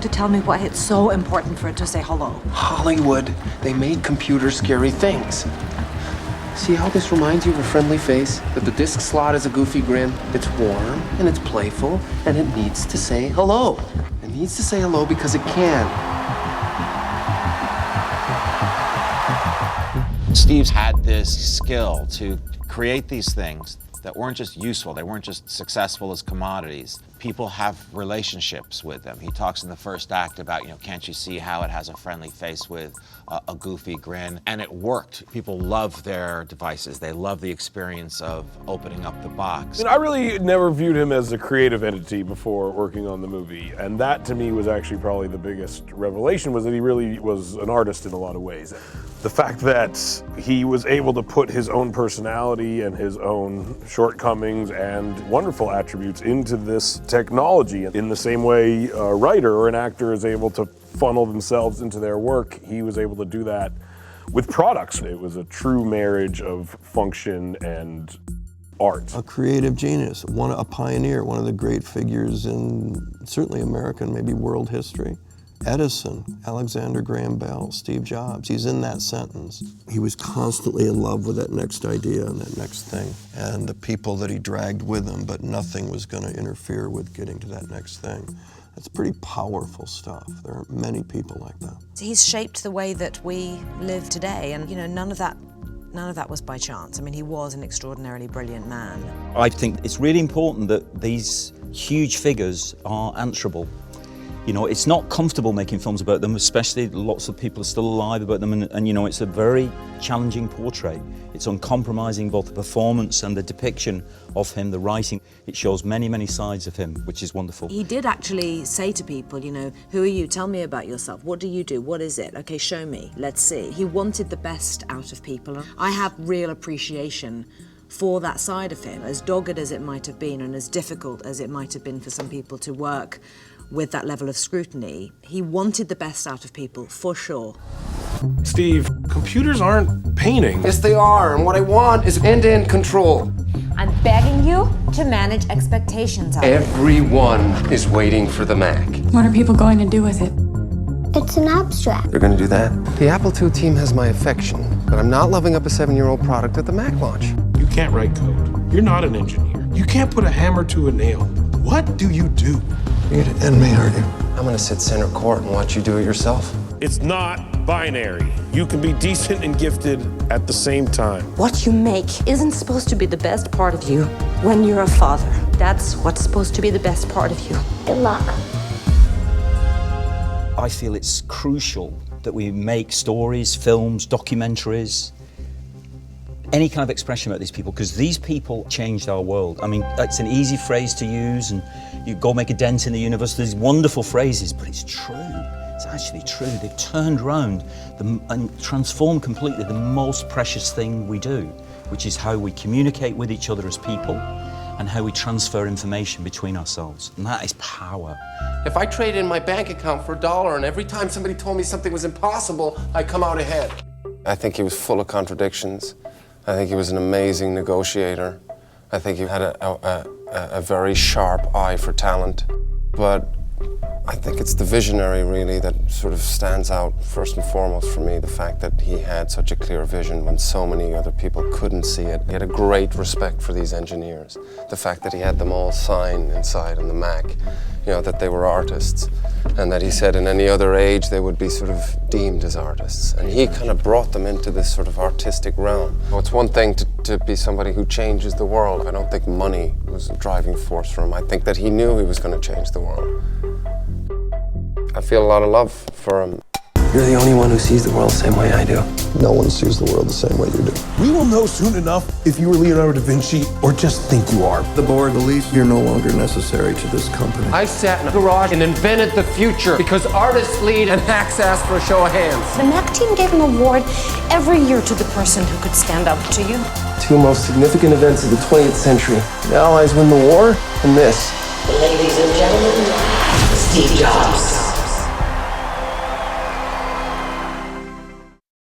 you to tell me why it's so important for it to say hello. Hollywood, they made computers scary things. See how this reminds you of a friendly face? That the disc slot is a goofy grin. It's warm, and it's playful, and it needs to say hello. It needs to say hello because it can. Steve's had this skill to create these things that weren't just useful, they weren't just successful as commodities. People have relationships with them. He talks in the first act about, can't you see how it has a friendly face with a goofy grin? And it worked. People love their devices. They love the experience of opening up the box. I really never viewed him as a creative entity before working on the movie. And that, to me, was actually probably the biggest revelation, was that he really was an artist in a lot of ways. The fact that he was able to put his own personality and his own shortcomings and wonderful attributes into this technology. In the same way a writer or an actor is able to funnel themselves into their work, he was able to do that with products. It was a true marriage of function and art. A creative genius, a pioneer, one of the great figures in certainly American, maybe world history. Edison, Alexander Graham Bell, Steve Jobs, he's in that sentence. He was constantly in love with that next idea and that next thing, and the people that he dragged with him, but nothing was going to interfere with getting to that next thing. That's pretty powerful stuff. There aren't many people like that. He's shaped the way that we live today, and none of that was by chance. I mean, he was an extraordinarily brilliant man. I think it's really important that these huge figures are answerable. It's not comfortable making films about them, especially lots of people are still alive about them, and it's a very challenging portrait. It's uncompromising, both the performance and the depiction of him, the writing. It shows many, many sides of him, which is wonderful. He did actually say to people, who are you? Tell me about yourself. What do you do? What is it? Okay, show me. Let's see. He wanted the best out of people. I have real appreciation for that side of him, as dogged as it might have been and as difficult as it might have been for some people to work with that level of scrutiny. He wanted the best out of people, for sure. Steve, computers aren't painting. Yes, they are, and what I want is end-to-end control. I'm begging you to manage expectations of it. Everyone is waiting for the Mac. What are people going to do with it? It's an abstract. They're gonna do that. The Apple II team has my affection, but I'm not loving up a 7-year-old product at the Mac launch. You can't write code. You're not an engineer. You can't put a hammer to a nail. What do you do? You're gonna end me, aren't you? I'm gonna sit center court and watch you do it yourself. It's not binary. You can be decent and gifted at the same time. What you make isn't supposed to be the best part of you when you're a father. That's what's supposed to be the best part of you. Good luck. I feel it's crucial that we make stories, films, documentaries, any kind of expression about these people, because these people changed our world. I mean, it's an easy phrase to use, and you go make a dent in the universe. These wonderful phrases, but it's true. It's actually true. They've turned around and transformed completely the most precious thing we do, which is how we communicate with each other as people and how we transfer information between ourselves. And that is power. If I trade in my bank account for $1 and every time somebody told me something was impossible, I come out ahead. I think he was full of contradictions. I think he was an amazing negotiator. I think he had a very sharp eye for talent. But I think it's the visionary, really, that sort of stands out first and foremost for me. The fact that he had such a clear vision when so many other people couldn't see it. He had a great respect for these engineers. The fact that he had them all sign inside on the Mac, that they were artists, and that he said in any other age they would be sort of deemed as artists. And he kind of brought them into this sort of artistic realm. Well, it's one thing to be somebody who changes the world. I don't think money was a driving force for him. I think that he knew he was going to change the world. I feel a lot of love for him. You're the only one who sees the world the same way I do. No one sees the world the same way you do. We will know soon enough if you were Leonardo da Vinci or just think you are. The board believes you're no longer necessary to this company. I sat in a garage and invented the future because artists lead and hacks ask for a show of hands. The Mac team gave an award every year to the person who could stand up to you. Two most significant events of the 20th century. The Allies win the war, and this. Ladies and gentlemen, Steve Jobs.